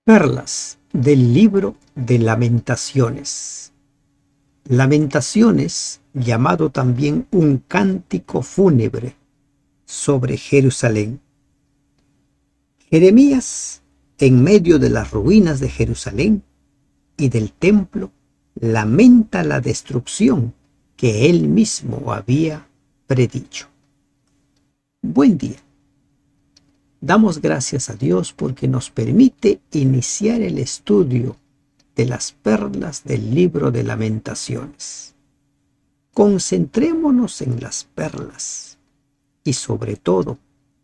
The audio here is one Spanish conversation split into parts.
Perlas del libro de Lamentaciones. Lamentaciones, llamado también un cántico fúnebre sobre Jerusalén. Jeremías, en medio de las ruinas de Jerusalén y del templo, lamenta la destrucción que él mismo había predicho. Buen día. Damos gracias a Dios porque nos permite iniciar el estudio de las perlas del libro de Lamentaciones. Concentrémonos en las perlas y sobre todo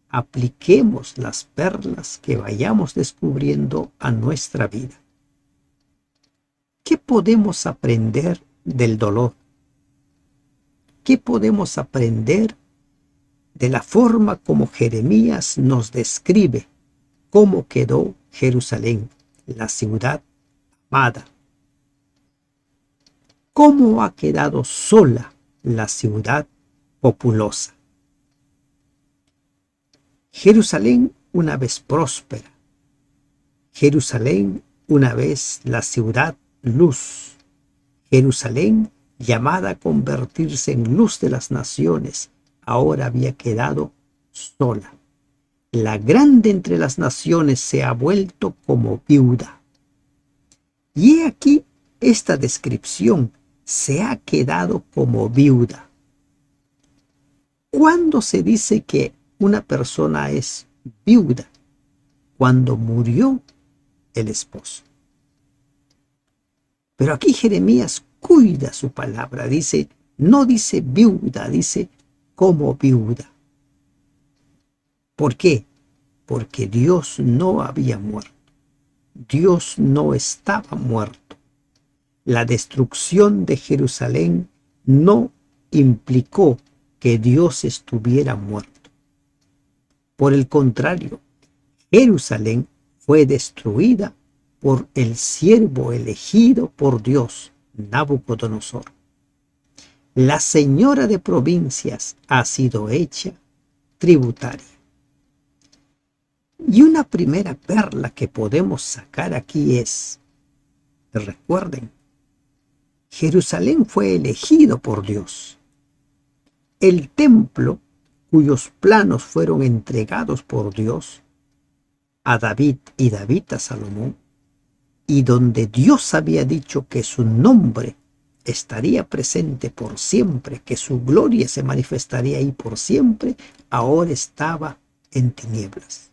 apliquemos las perlas que vayamos descubriendo a nuestra vida. ¿Qué podemos aprender del dolor? ¿Qué podemos aprender de la forma como Jeremías nos describe cómo quedó Jerusalén, la ciudad amada? ¿Cómo ha quedado sola la ciudad populosa? Jerusalén una vez próspera, Jerusalén una vez la ciudad luz, Jerusalén llamada a convertirse en luz de las naciones, ahora había quedado sola. La grande entre las naciones se ha vuelto como viuda. Y he aquí esta descripción: se ha quedado como viuda. ¿Cuándo se dice que una persona es viuda? Cuando murió el esposo. Pero aquí Jeremías cuida su palabra, dice, no dice viuda, dice como viuda. ¿Por qué? Porque Dios no había muerto. Dios no estaba muerto. La destrucción de Jerusalén no implicó que Dios estuviera muerto. Por el contrario, Jerusalén fue destruida por el siervo elegido por Dios, Nabucodonosor. La señora de provincias ha sido hecha tributaria. Y una primera perla que podemos sacar aquí es, recuerden, Jerusalén fue elegido por Dios. El templo, cuyos planos fueron entregados por Dios a David y David a Salomón, y donde Dios había dicho que su nombre estaría presente por siempre, que su gloria se manifestaría ahí por siempre, ahora estaba en tinieblas.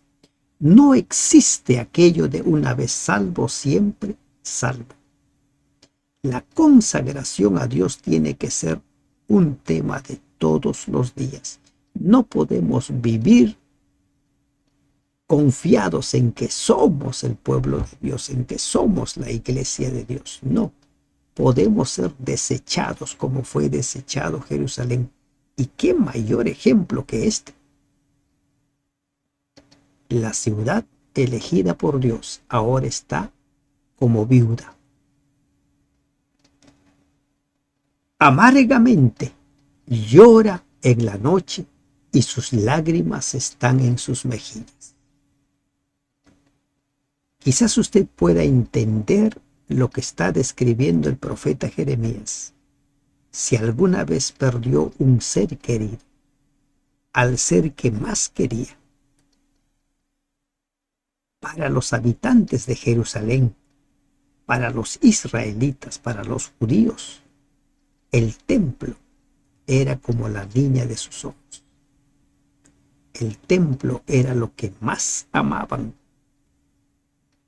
No existe aquello de una vez salvo, siempre salvo. La consagración a Dios tiene que ser un tema de todos los días. No podemos vivir confiados en que somos el pueblo de Dios, en que somos la iglesia de Dios. No, podemos ser desechados como fue desechado Jerusalén. ¿Y qué mayor ejemplo que este? La ciudad elegida por Dios ahora está como viuda. Amargamente llora en la noche y sus lágrimas están en sus mejillas. Quizás usted pueda entender lo que está describiendo el profeta Jeremías. Si alguna vez perdió un ser querido, al ser que más quería, para los habitantes de Jerusalén, para los israelitas, para los judíos, el templo era como la niña de sus ojos. El templo era lo que más amaban.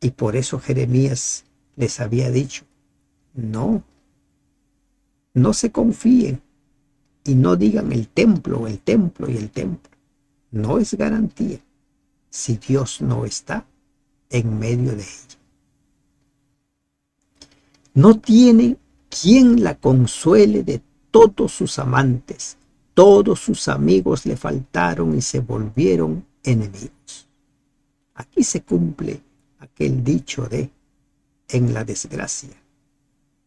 Y por eso Jeremías les había dicho, no se confíen y no digan el templo y el templo. No es garantía si Dios no está en medio de ella. No tiene quien la consuele de todos sus amantes. Todos sus amigos le faltaron y se volvieron enemigos. Aquí se cumple aquel dicho de, en la desgracia,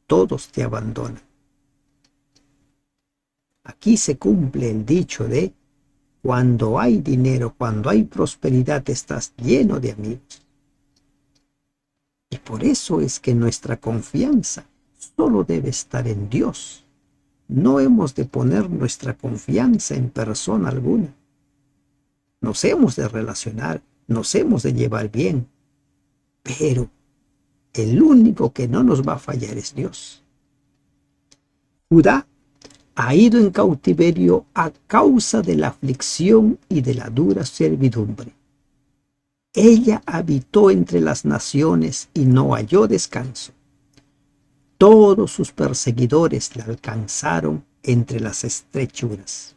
todos te abandonan. Aquí se cumple el dicho de, cuando hay dinero, cuando hay prosperidad, estás lleno de amigos. Y por eso es que nuestra confianza solo debe estar en Dios. No hemos de poner nuestra confianza en persona alguna. Nos hemos de relacionar, nos hemos de llevar bien, pero el único que no nos va a fallar es Dios. Judá ha ido en cautiverio a causa de la aflicción y de la dura servidumbre. Ella habitó entre las naciones y no halló descanso. Todos sus perseguidores la alcanzaron entre las estrechuras.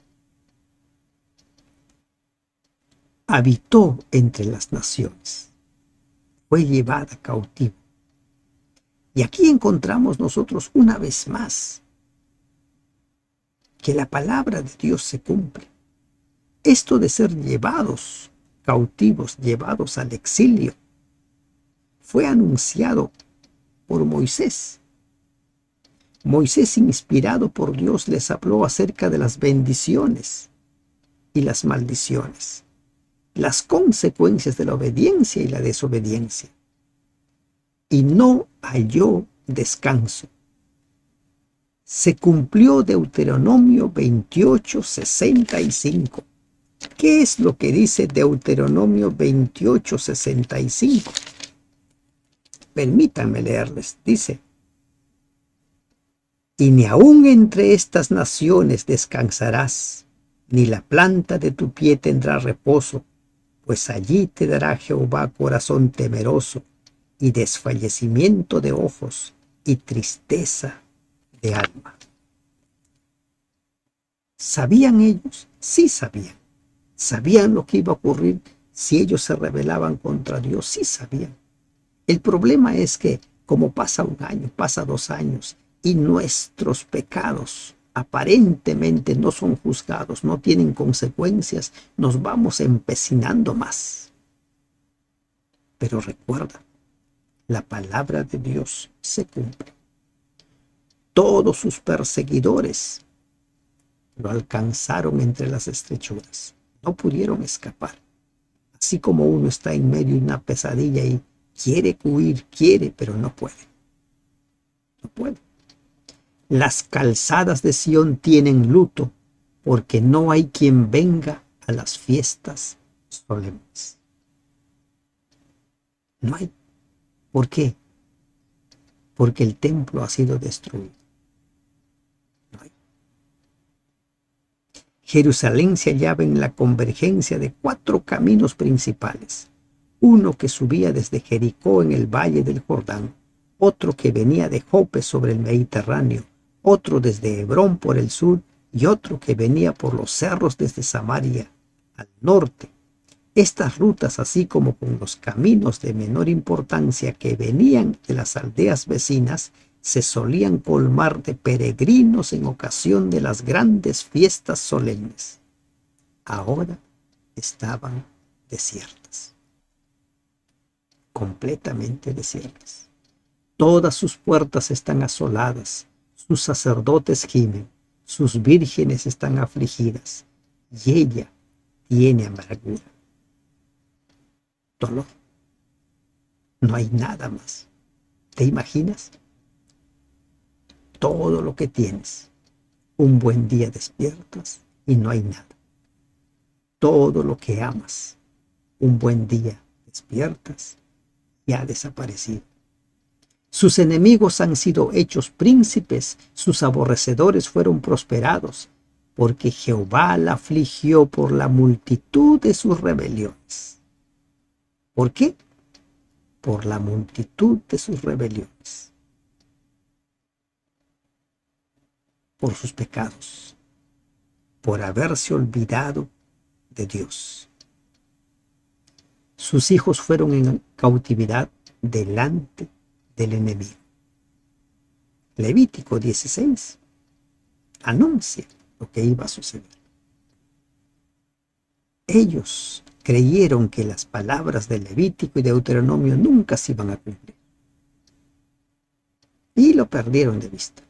Habitó entre las naciones. Fue llevada cautiva. Y aquí encontramos nosotros una vez más que la palabra de Dios se cumple. Esto de ser llevados cautivos, llevados al exilio, fue anunciado por Moisés. Moisés, inspirado por Dios, les habló acerca de las bendiciones y las maldiciones, las consecuencias de la obediencia y la desobediencia. Y no halló descanso. Se cumplió Deuteronomio 28:65. ¿Qué es lo que dice Deuteronomio 28:65? Permítanme leerles. Dice: y ni aun entre estas naciones descansarás, ni la planta de tu pie tendrá reposo, pues allí te dará Jehová corazón temeroso, y desfallecimiento de ojos, y tristeza de alma. ¿Sabían ellos? Sí sabían. ¿Sabían lo que iba a ocurrir si ellos se rebelaban contra Dios? Sí sabían. El problema es que, como pasa un año, pasa 2 años, y nuestros pecados aparentemente no son juzgados, no tienen consecuencias, nos vamos empecinando más. Pero recuerda, la palabra de Dios se cumple. Todos sus perseguidores lo alcanzaron entre las estrechuras. No pudieron escapar. Así como uno está en medio de una pesadilla y quiere huir, pero no puede. No puede. Las calzadas de Sión tienen luto, porque no hay quien venga a las fiestas solemnes. No hay. ¿Por qué? Porque el templo ha sido destruido. No hay. Jerusalén se hallaba en la convergencia de 4 caminos principales. Uno que subía desde Jericó en el valle del Jordán, otro que venía de Jope sobre el Mediterráneo, otro desde Hebrón por el sur y otro que venía por los cerros desde Samaria al norte. Estas rutas, así como con los caminos de menor importancia que venían de las aldeas vecinas, se solían colmar de peregrinos en ocasión de las grandes fiestas solemnes. Ahora estaban desiertas, completamente desiertas. Todas sus puertas están asoladas, sus sacerdotes gimen, sus vírgenes están afligidas, y ella tiene amargura, dolor. No hay nada más. ¿Te imaginas? Todo lo que tienes. Un buen día despiertas y no hay nada. Todo lo que amas. Un buen día despiertas y ha desaparecido. Sus enemigos han sido hechos príncipes, sus aborrecedores fueron prosperados, porque Jehová la afligió por la multitud de sus rebeliones. ¿Por qué? Por la multitud de sus rebeliones. Por sus pecados, por haberse olvidado de Dios. Sus hijos fueron en cautividad delante del enemigo. Levítico 16 anuncia lo que iba a suceder. Ellos creyeron que las palabras de Levítico y Deuteronomio nunca se iban a cumplir. Y lo perdieron de vista.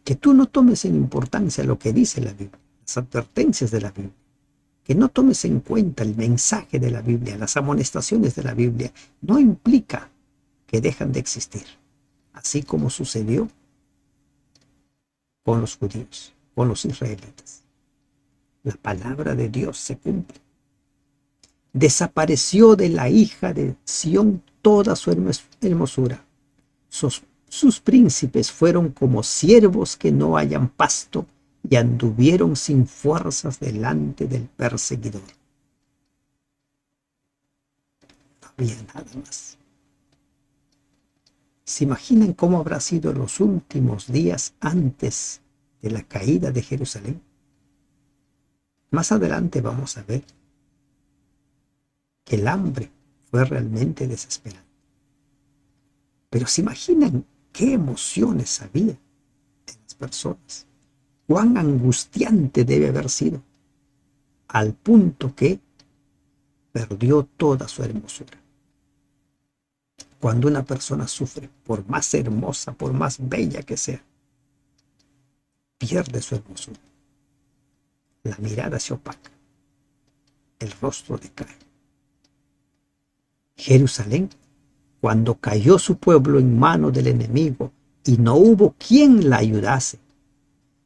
Que tú no tomes en importancia lo que dice la Biblia, las advertencias de la Biblia. Que no tomes en cuenta el mensaje de la Biblia, las amonestaciones de la Biblia, no implica que dejan de existir, así como sucedió con los judíos, con los israelitas. La palabra de Dios se cumple. Desapareció de la hija de Sión toda su hermosura. Sus príncipes fueron como ciervos que no hallan pasto y anduvieron sin fuerzas delante del perseguidor. No había nada más. ¿Se imaginan cómo habrá sido los últimos días antes de la caída de Jerusalén? Más adelante vamos a ver que el hambre fue realmente desesperante. Pero ¿se imaginan qué emociones había en las personas? Cuán angustiante debe haber sido, al punto que perdió toda su hermosura. Cuando una persona sufre, por más hermosa, por más bella que sea, pierde su hermosura. La mirada se opaca, el rostro decae. Jerusalén, cuando cayó su pueblo en manos del enemigo y no hubo quien la ayudase,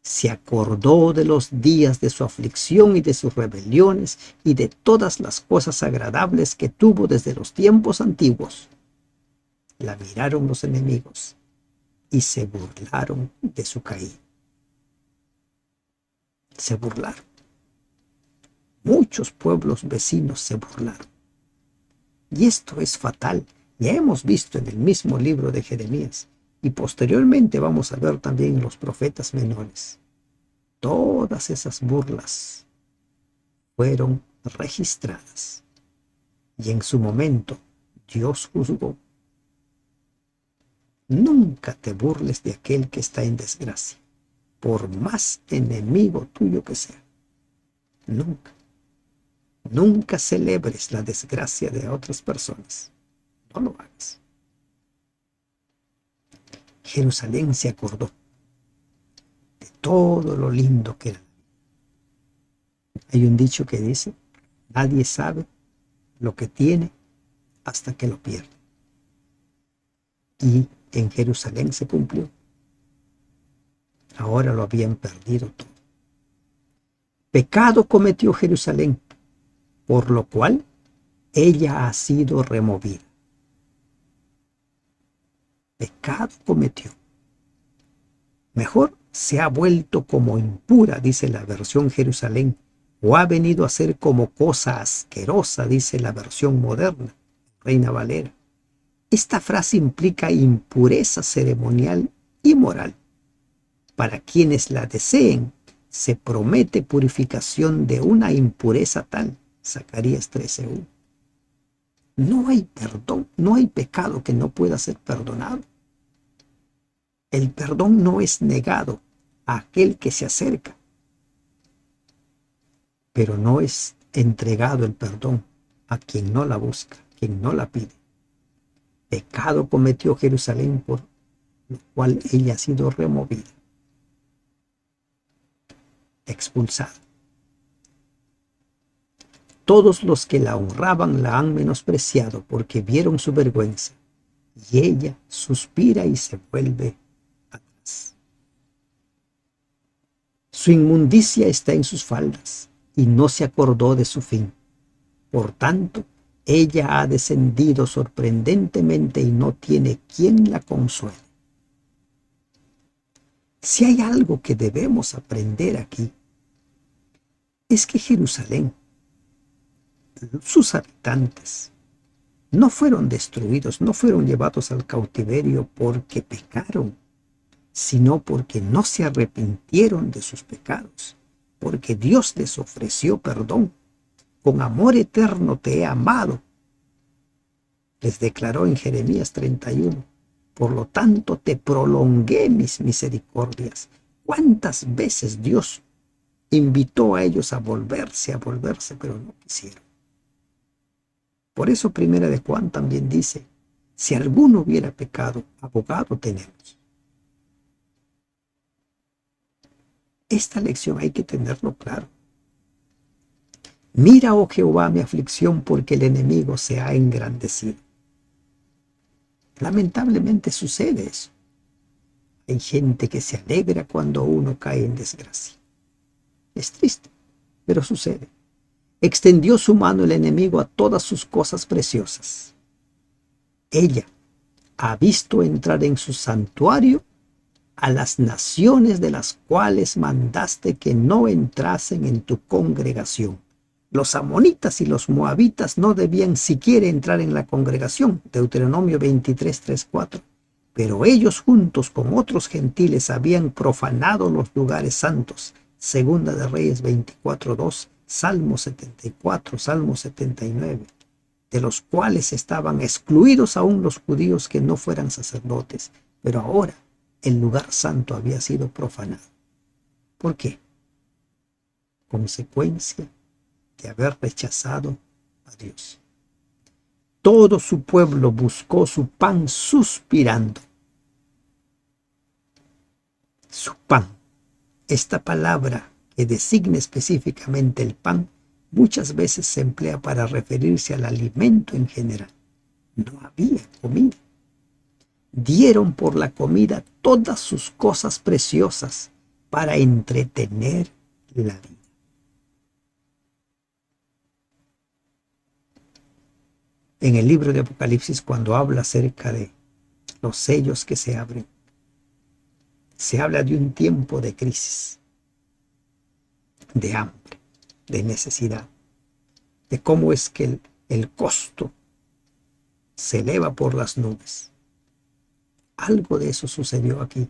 se acordó de los días de su aflicción y de sus rebeliones y de todas las cosas agradables que tuvo desde los tiempos antiguos. La miraron los enemigos y se burlaron de su caída. Se burlaron. Muchos pueblos vecinos se burlaron. Y esto es fatal. Ya hemos visto en el mismo libro de Jeremías y posteriormente vamos a ver también en los profetas menores. Todas esas burlas fueron registradas y en su momento Dios juzgó. Nunca te burles de aquel que está en desgracia, por más enemigo tuyo que sea. Nunca. Nunca celebres la desgracia de otras personas. No lo hagas. Jerusalén se acordó de todo lo lindo que era. Hay un dicho que dice, nadie sabe lo que tiene hasta que lo pierde. Y en Jerusalén se cumplió. Ahora lo habían perdido todo. Pecado cometió Jerusalén, por lo cual ella ha sido removida. Pecado cometió. Mejor se ha vuelto como impura, dice la versión Jerusalén, o ha venido a ser como cosa asquerosa, dice la versión moderna, Reina Valera. Esta frase implica impureza ceremonial y moral. Para quienes la deseen, se promete purificación de una impureza tal. Zacarías 13:1. No hay perdón, no hay pecado que no pueda ser perdonado. El perdón no es negado a aquel que se acerca, pero no es entregado el perdón a quien no la busca, quien no la pide. Pecado cometió Jerusalén, por lo cual ella ha sido removida, expulsada. Todos los que la honraban la han menospreciado porque vieron su vergüenza, y ella suspira y se vuelve atrás. Su inmundicia está en sus faldas, y no se acordó de su fin. Por tanto, ella ha descendido sorprendentemente y no tiene quien la consuele. Si hay algo que debemos aprender aquí, es que Jerusalén, sus habitantes, no fueron destruidos, no fueron llevados al cautiverio porque pecaron, sino porque no se arrepintieron de sus pecados, porque Dios les ofreció perdón. Con amor eterno te he amado, les declaró en Jeremías 31. Por lo tanto, te prolongué mis misericordias. ¿Cuántas veces Dios invitó a ellos a volverse, pero no quisieron? Por eso Primera de Juan también dice, si alguno hubiera pecado, abogado tenemos. Esta lección hay que tenerlo claro. Mira, oh Jehová, mi aflicción, porque el enemigo se ha engrandecido. Lamentablemente sucede eso. Hay gente que se alegra cuando uno cae en desgracia. Es triste, pero sucede. Extendió su mano el enemigo a todas sus cosas preciosas. Ella ha visto entrar en su santuario a las naciones de las cuales mandaste que no entrasen en tu congregación. Los amonitas y los moabitas no debían siquiera entrar en la congregación. Deuteronomio 23, 3, 4. Pero ellos juntos con otros gentiles habían profanado los lugares santos. Segunda de Reyes 24, 2, Salmo 74, Salmo 79, de los cuales estaban excluidos aún los judíos que no fueran sacerdotes. Pero ahora el lugar santo había sido profanado. ¿Por qué? Consecuencia de haber rechazado a Dios. Todo su pueblo buscó su pan suspirando. Su pan. Esta palabra que designa específicamente el pan muchas veces se emplea para referirse al alimento en general. No había comida. Dieron por la comida todas sus cosas preciosas para entretener la vida. En el libro de Apocalipsis, cuando habla acerca de los sellos que se abren, se habla de un tiempo de crisis, de hambre, de necesidad, de cómo es que el costo se eleva por las nubes. Algo de eso sucedió aquí.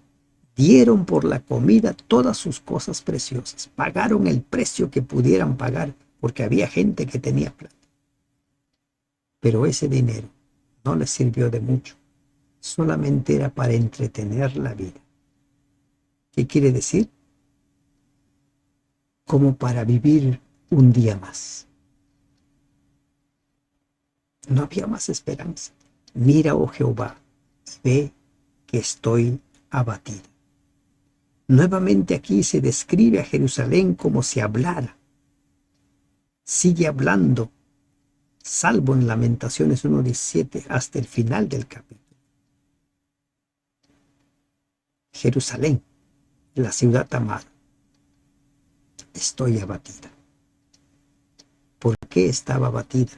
Dieron por la comida todas sus cosas preciosas, pagaron el precio que pudieran pagar, porque había gente que tenía plata. Pero ese dinero no les sirvió de mucho, solamente era para entretener la vida. ¿Qué quiere decir? Como para vivir un día más. No había más esperanza. Mira, oh Jehová, ve que estoy abatida. Nuevamente aquí se describe a Jerusalén como si hablara. Sigue hablando, salvo en Lamentaciones 1:17 hasta el final del capítulo. Jerusalén, la ciudad amada, estoy abatida. ¿Por qué estaba abatida?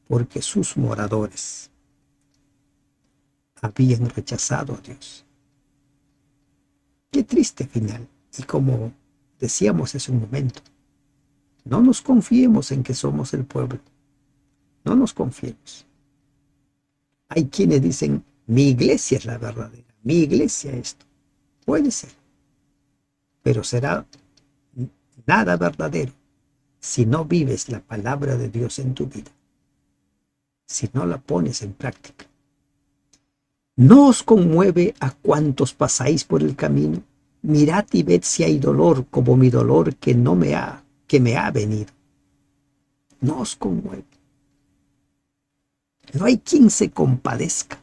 Porque sus moradores habían rechazado a Dios. Qué triste final. Y como decíamos hace un momento, no nos confiemos en que somos el pueblo. No nos confiemos. Hay quienes dicen, mi iglesia es la verdadera, mi iglesia esto. Puede ser, pero será nada verdadero si no vives la palabra de Dios en tu vida, si no la pones en práctica. ¿No os conmueve a cuantos pasáis por el camino? Mirad y ved si hay dolor como mi dolor que me ha venido. No os conmueve. No hay quien se compadezca,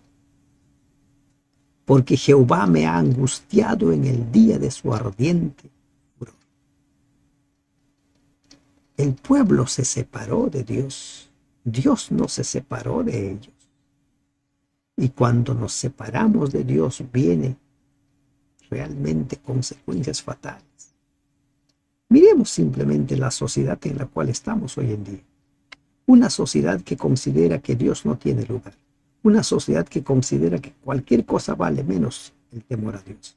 porque Jehová me ha angustiado en el día de su ardiente furor. El pueblo se separó de Dios. Dios no se separó de ellos. Y cuando nos separamos de Dios viene realmente consecuencias fatales. Miremos simplemente la sociedad en la cual estamos hoy en día. Una sociedad que considera que Dios no tiene lugar. Una sociedad que considera que cualquier cosa vale menos el temor a Dios.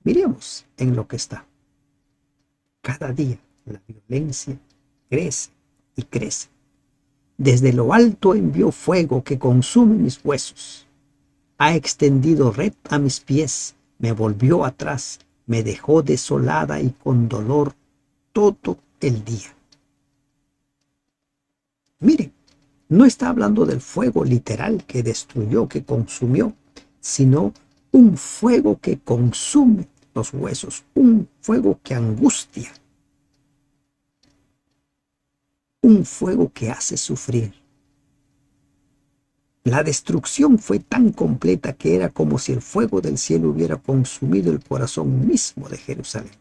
Miremos en lo que está. Cada día la violencia crece y crece. Desde lo alto envió fuego que consume mis huesos. Ha extendido red a mis pies, me volvió atrás, me dejó desolada y con dolor todo el día. Mire, no está hablando del fuego literal que destruyó, que consumió, sino un fuego que consume los huesos, un fuego que angustia, un fuego que hace sufrir. La destrucción fue tan completa que era como si el fuego del cielo hubiera consumido el corazón mismo de Jerusalén.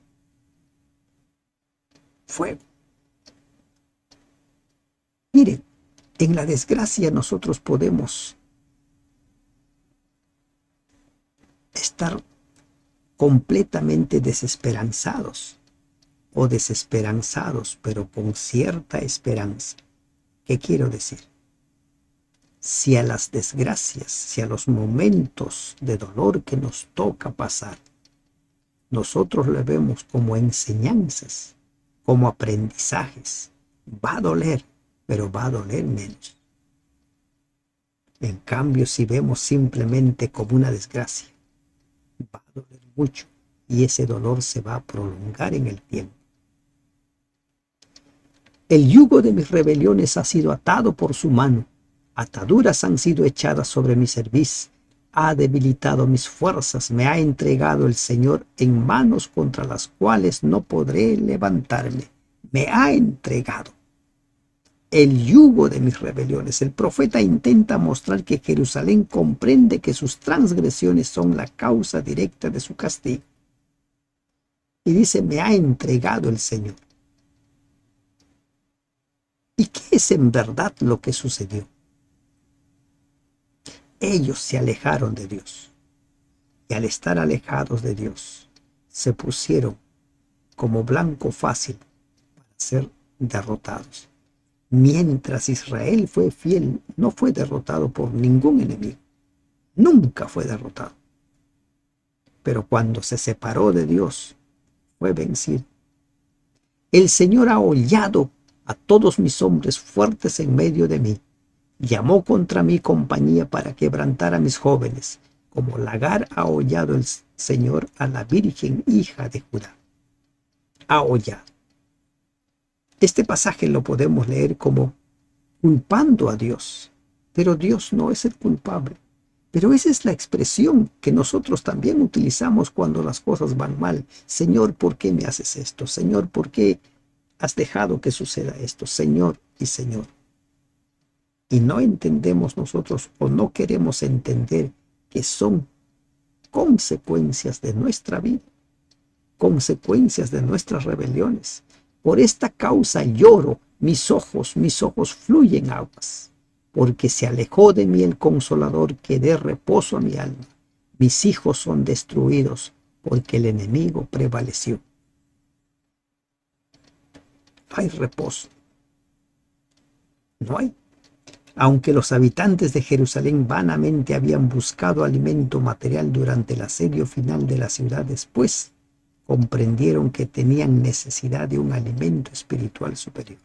Fuego. Mire, en la desgracia nosotros podemos estar completamente desesperanzados o desesperanzados, pero con cierta esperanza. ¿Qué quiero decir? Si a las desgracias, si a los momentos de dolor que nos toca pasar, nosotros le vemos como enseñanzas, como aprendizajes, va a doler, pero va a doler menos. En cambio, si vemos simplemente como una desgracia, va a doler mucho y ese dolor se va a prolongar en el tiempo. El yugo de mis rebeliones ha sido atado por su mano, ataduras han sido echadas sobre mi cerviz, ha debilitado mis fuerzas, me ha entregado el Señor en manos contra las cuales no podré levantarme, me ha entregado el yugo de mis rebeliones. El profeta intenta mostrar que Jerusalén comprende que sus transgresiones son la causa directa de su castigo. Y dice, me ha entregado el Señor. ¿Y qué es en verdad lo que sucedió? Ellos se alejaron de Dios. Y al estar alejados de Dios, se pusieron como blanco fácil para ser derrotados. Mientras Israel fue fiel, no fue derrotado por ningún enemigo. Nunca fue derrotado. Pero cuando se separó de Dios, fue vencido. El Señor ha hollado a todos mis hombres fuertes en medio de mí. Llamó contra mí compañía para quebrantar a mis jóvenes, como lagar ha hollado el Señor a la Virgen hija de Judá. Ha hollado. Este pasaje lo podemos leer como culpando a Dios, pero Dios no es el culpable. Pero esa es la expresión que nosotros también utilizamos cuando las cosas van mal. Señor, ¿por qué me haces esto? Señor, ¿por qué has dejado que suceda esto? Señor y Señor. Y no entendemos nosotros o no queremos entender que son consecuencias de nuestra vida, consecuencias de nuestras rebeliones. Por esta causa lloro, mis ojos fluyen aguas, porque se alejó de mí el Consolador que dé reposo a mi alma. Mis hijos son destruidos, porque el enemigo prevaleció. No hay reposo. No hay. Aunque los habitantes de Jerusalén vanamente habían buscado alimento material durante el asedio final de la ciudad, después comprendieron que tenían necesidad de un alimento espiritual superior.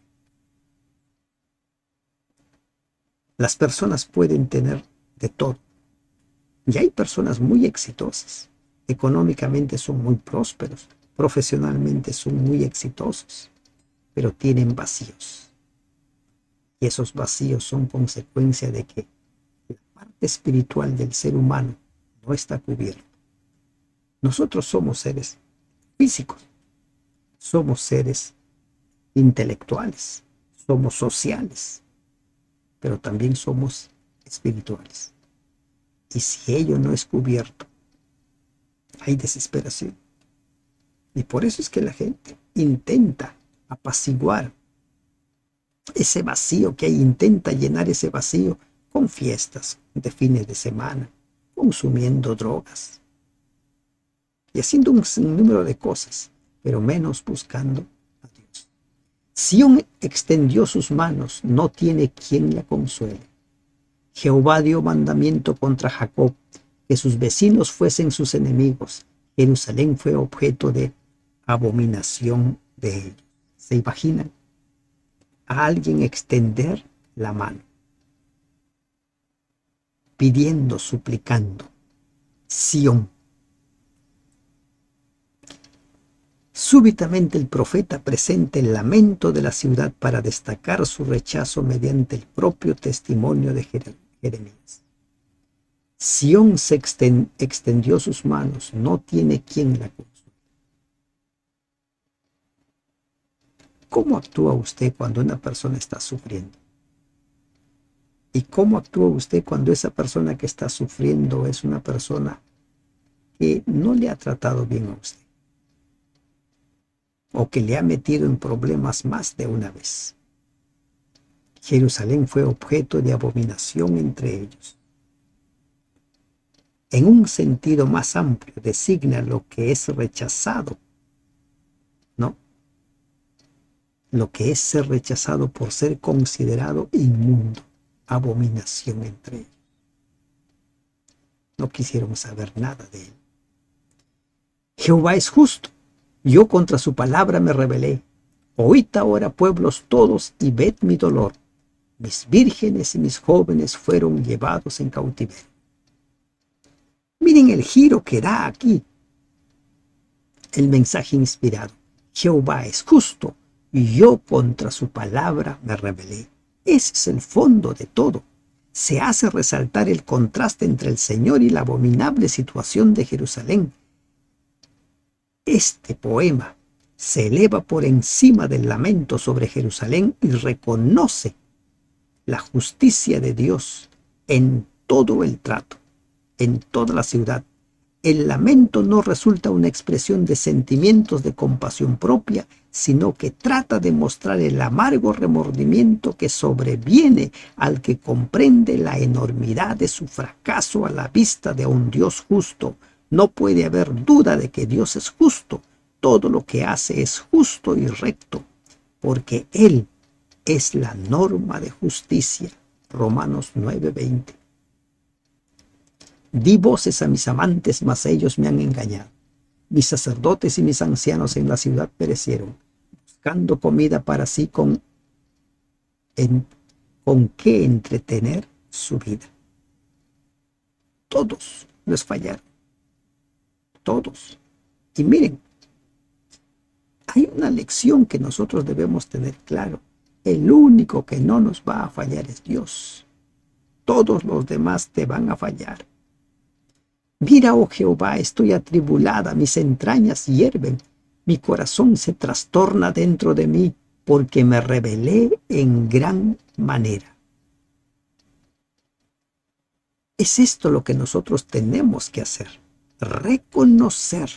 Las personas pueden tener de todo. Y hay personas muy exitosas. Económicamente son muy prósperos. Profesionalmente son muy exitosos. Pero tienen vacíos. Y esos vacíos son consecuencia de que la parte espiritual del ser humano no está cubierta. Nosotros somos seres físicos. Somos seres intelectuales. Somos sociales. Pero también somos espirituales. Y si ello no es cubierto, hay desesperación. Y por eso es que la gente intenta apaciguar ese vacío que hay, intenta llenar ese vacío con fiestas de fines de semana, consumiendo drogas y haciendo un sinnúmero de cosas, pero menos buscando a Dios. Sión extendió sus manos, no tiene quien la consuele. Jehová dio mandamiento contra Jacob, que sus vecinos fuesen sus enemigos. Jerusalén fue objeto de abominación de ellos. ¿Se imaginan? A alguien extender la mano, pidiendo, suplicando. Sión. Súbitamente el profeta presenta el lamento de la ciudad para destacar su rechazo mediante el propio testimonio de Jeremías. Sión se extendió sus manos, no tiene quien la consuele. ¿Cómo actúa usted cuando una persona está sufriendo? ¿Y cómo actúa usted cuando esa persona que está sufriendo es una persona que no le ha tratado bien a usted? O que le ha metido en problemas más de una vez. Jerusalén fue objeto de abominación entre ellos. en un sentido más amplio, designa lo que es rechazado, ¿no? Lo que es ser rechazado por ser considerado inmundo, abominación entre ellos. No quisieron saber nada de él. Jehová es justo. Yo contra su palabra me rebelé. Oíd ahora, pueblos todos, y ved mi dolor. Mis vírgenes y mis jóvenes fueron llevados en cautiverio. Miren el giro que da aquí el mensaje inspirado. Jehová es justo, y yo contra su palabra me rebelé. Ese es el fondo de todo. Se hace resaltar el contraste entre el Señor y la abominable situación de Jerusalén. Este poema se eleva por encima del lamento sobre Jerusalén y reconoce la justicia de Dios en todo el trato, en toda la ciudad. El lamento no resulta una expresión de sentimientos de compasión propia, sino que trata de mostrar el amargo remordimiento que sobreviene al que comprende la enormidad de su fracaso a la vista de un Dios justo. No puede haber duda de que Dios es justo. Todo lo que hace es justo y recto, porque Él es la norma de justicia. Romanos 9:20. Di voces a mis amantes, mas ellos me han engañado. Mis sacerdotes y mis ancianos en la ciudad perecieron, buscando comida para sí con qué entretener su vida. Todos les fallaron. Todos. Y miren, hay una lección que nosotros debemos tener claro. El único que no nos va a fallar es Dios. Todos los demás te van a fallar. Mira, oh Jehová, estoy atribulada, mis entrañas hierven, mi corazón se trastorna dentro de mí, porque me rebelé en gran manera. Es esto lo que nosotros tenemos que hacer. Reconocer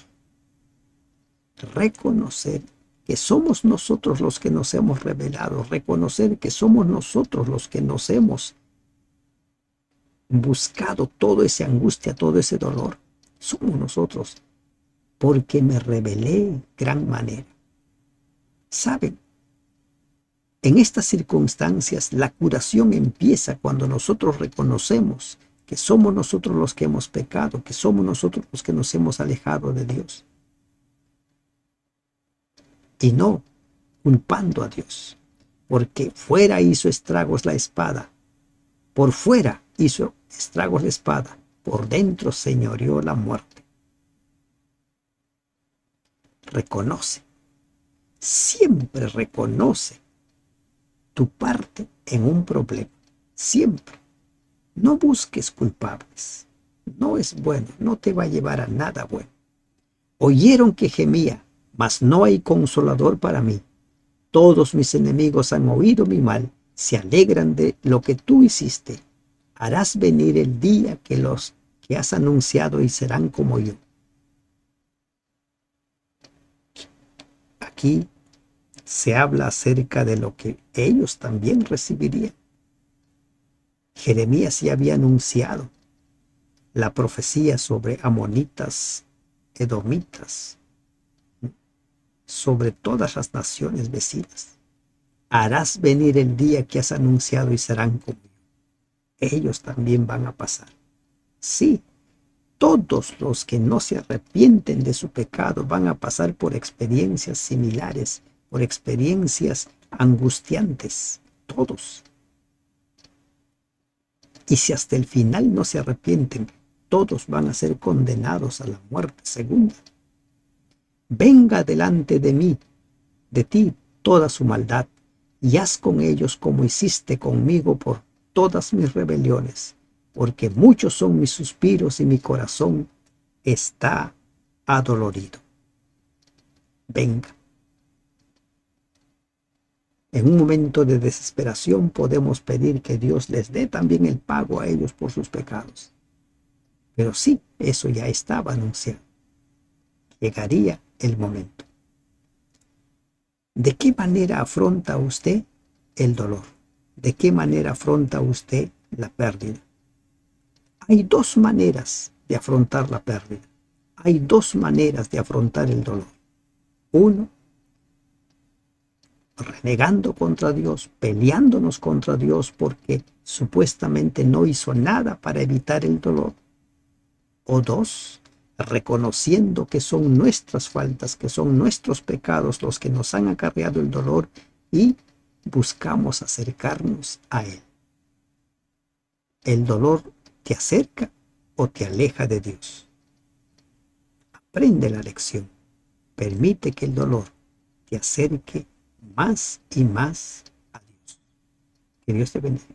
que somos nosotros los que nos hemos rebelado, reconocer que somos nosotros los que nos hemos buscado toda esa angustia, todo ese dolor. Somos nosotros, porque me rebelé en gran manera. ¿Saben? En estas circunstancias, la curación empieza cuando nosotros reconocemos que somos nosotros los que hemos pecado, que somos nosotros los que nos hemos alejado de Dios. Y no culpando a Dios, porque fuera hizo estragos la espada, por fuera hizo estragos la espada, por dentro señoreó la muerte. Reconoce, siempre reconoce tu parte en un problema, siempre. No busques culpables, no es bueno, no te va a llevar a nada bueno. Oyeron que gemía, mas no hay consolador para mí. Todos mis enemigos han oído mi mal, se alegran de lo que tú hiciste. Harás venir el día que los que has anunciado y serán como yo. Aquí se habla acerca de lo que ellos también recibirían. Jeremías ya había anunciado la profecía sobre amonitas, edomitas, sobre todas las naciones vecinas. Harás venir el día que has anunciado y serán como yo. Ellos también van a pasar. Sí, todos los que no se arrepienten de su pecado van a pasar por experiencias similares, por experiencias angustiantes, todos. Y si hasta el final no se arrepienten, todos van a ser condenados a la muerte segunda. Venga delante de mí, de ti, toda su maldad, y haz con ellos como hiciste conmigo por todas mis rebeliones, porque muchos son mis suspiros y mi corazón está adolorido. Venga. En un momento de desesperación podemos pedir que Dios les dé también el pago a ellos por sus pecados. Pero sí, eso ya estaba anunciado. Llegaría el momento. ¿De qué manera afronta usted el dolor? ¿De qué manera afronta usted la pérdida? Hay dos maneras de afrontar la pérdida. Hay dos maneras de afrontar el dolor. Uno, renegando contra Dios, peleándonos contra Dios porque supuestamente no hizo nada para evitar el dolor. O dos, reconociendo que son nuestras faltas, que son nuestros pecados los que nos han acarreado el dolor y buscamos acercarnos a Él. El dolor te acerca o te aleja de Dios. Aprende la lección. Permite que el dolor te acerque más y más a Dios. Que Dios te bendiga.